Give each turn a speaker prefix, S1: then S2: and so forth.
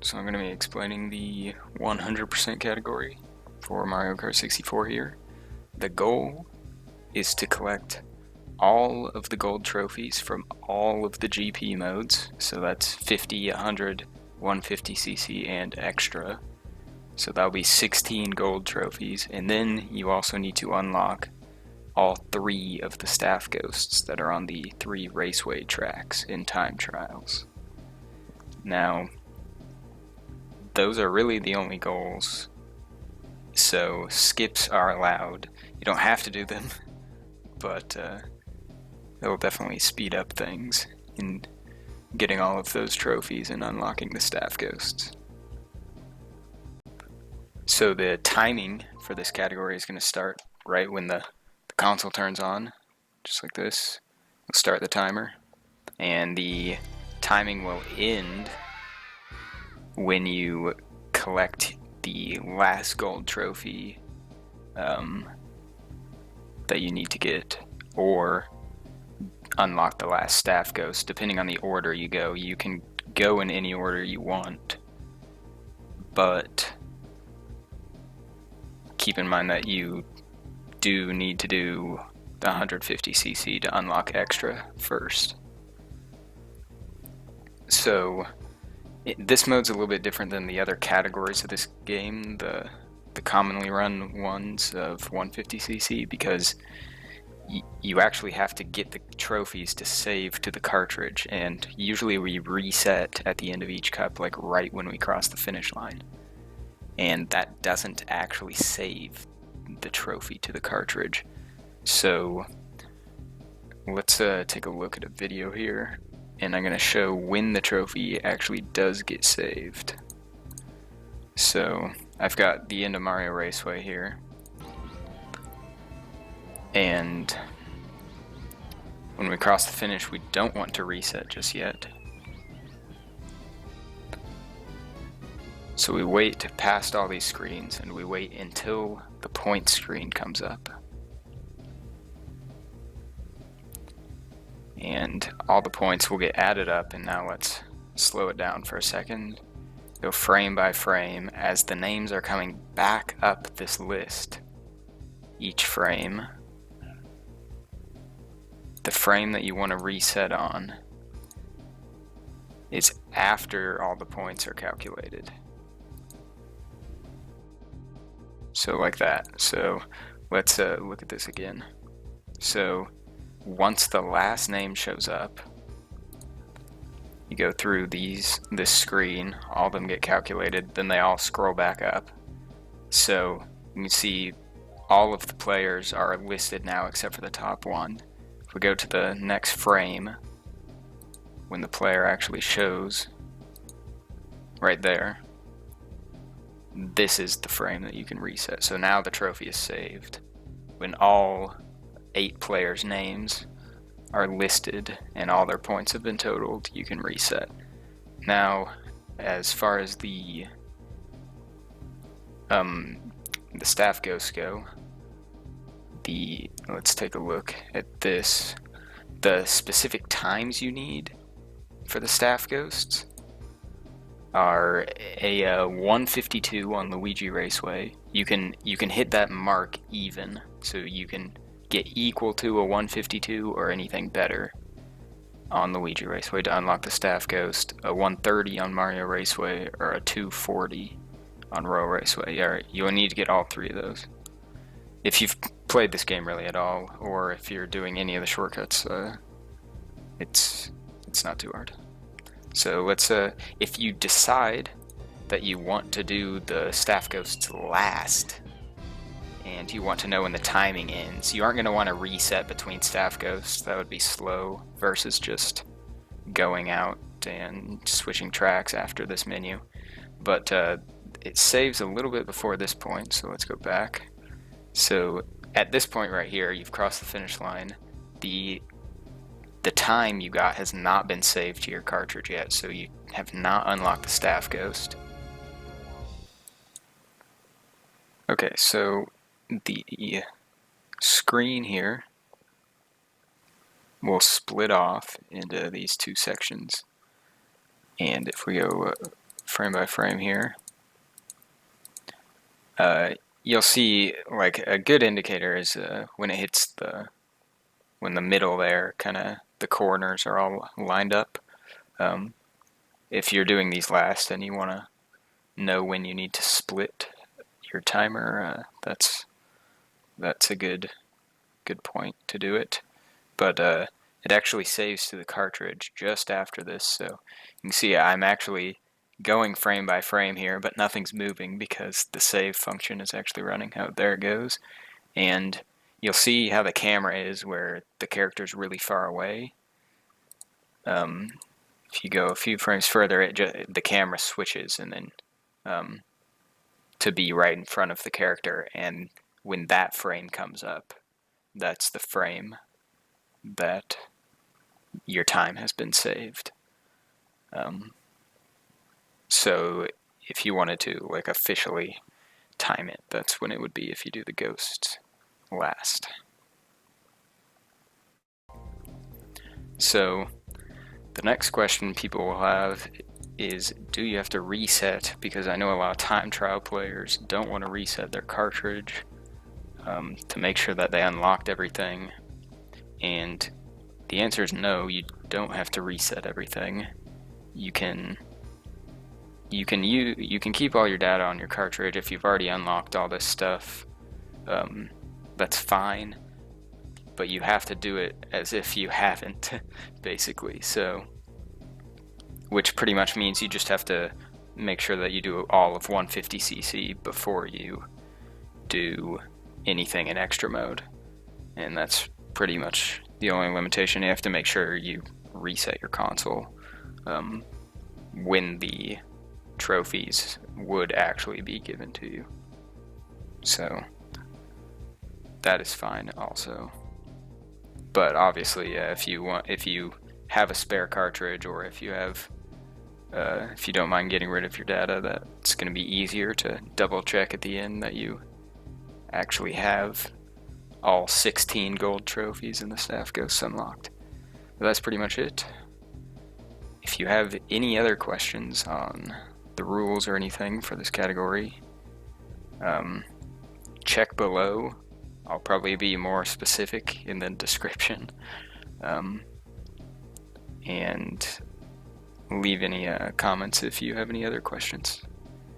S1: So I'm going to be explaining the 100% category for Mario Kart 64 here. The goal is to collect all of the gold trophies from all of the GP modes. So that's 50, 100, 150cc, and extra. So that'll be 16 gold trophies. And then you also need to unlock all 3 of the staff ghosts that are on the 3 raceway tracks in time trials. Now, those are really the only goals, so skips are allowed. You don't have to do them, but it'll definitely speed up things in getting all of those trophies and unlocking the staff ghosts. So the timing for this category is going to start right when the console turns on, just like this. We'll start the timer, and the timing will end when you collect the last gold trophy that you need to get, or unlock the last staff ghost. Depending on the order you go, you can go in any order you want, but keep in mind that you do need to do the 150cc to unlock extra first. So this mode's a little bit different than the other categories of this game, the commonly run ones of 150cc, because you actually have to get the trophies to save to the cartridge, and usually we reset at the end of each cup, like right when we cross the finish line, and that doesn't actually save the trophy to the cartridge. So let's take a look at a video here, and I'm going to show when the trophy actually does get saved. So I've got the end of Mario Raceway here, and when we cross the finish, we don't want to reset just yet. So we wait past all these screens, and we wait until the point screen comes up. And all the points will get added up, and now let's slow it down for a second. Go frame by frame as the names are coming back up this list. Each frame, the frame that you want to reset on, is after all the points are calculated. So like that. So let's look at this again. So once the last name shows up, you go through this screen, all of them get calculated, then they all scroll back up. So you can see all of the players are listed now except for the top one. If we go to the next frame, when the player actually shows, right there, this is the frame that you can reset. So now the trophy is saved. When all 8 players' names are listed and all their points have been totaled, you can reset. Now, as far as the staff ghosts go, let's take a look at this. The specific times you need for the staff ghosts are a 152 on Luigi Raceway. You can hit that mark even, so you can get equal to a 152 or anything better on Luigi Raceway to unlock the staff ghost, a 130 on Mario Raceway, or a 240 on Royal Raceway. You'll need to get all 3 of those. If you've played this game really at all, or if you're doing any of the shortcuts, it's not too hard. So let's if you decide that you want to do the staff ghosts last, and you want to know when the timing ends, you aren't going to want to reset between staff ghosts. That would be slow versus just going out and switching tracks after this menu. But it saves a little bit before this point, so let's go back. So at this point right here, you've crossed the finish line. The time you got has not been saved to your cartridge yet, so you have not unlocked the staff ghost. Okay, so the screen here will split off into these 2 sections, and if we go frame by frame here, you'll see like a good indicator is when it hits when the middle there, kind of the corners are all lined up. If you're doing these last and you want to know when you need to split your timer, that's a good point to do it. But it actually saves to the cartridge just after this, so you can see I'm actually going frame by frame here, but nothing's moving because the save function is actually running. Oh, there it goes. And you'll see how the camera is where the character's really far away. If you go a few frames further, the camera switches and then to be right in front of the character, and when that frame comes up, that's the frame that your time has been saved. So if you wanted to like officially time it, that's when it would be if you do the ghosts last. So the next question people will have is, do you have to reset? Because I know a lot of time trial players don't want to reset their cartridge to make sure that they unlocked everything. And the answer is no, you don't have to reset everything. You can keep all your data on your cartridge if you've already unlocked all this stuff. That's fine, but you have to do it as if you haven't, basically. So, which pretty much means you just have to make sure that you do all of 150cc before you do anything in extra mode, and that's pretty much the only limitation. You have to make sure you reset your console when the trophies would actually be given to you. So that is fine also. But obviously, if you have a spare cartridge, or if you don't mind getting rid of your data, that's going to be easier to double check at the end that you actually have all 16 gold trophies in the staff ghosts unlocked. But that's pretty much it. If you have any other questions on the rules or anything for this category, check below. I'll probably be more specific in the description, and leave any comments if you have any other questions.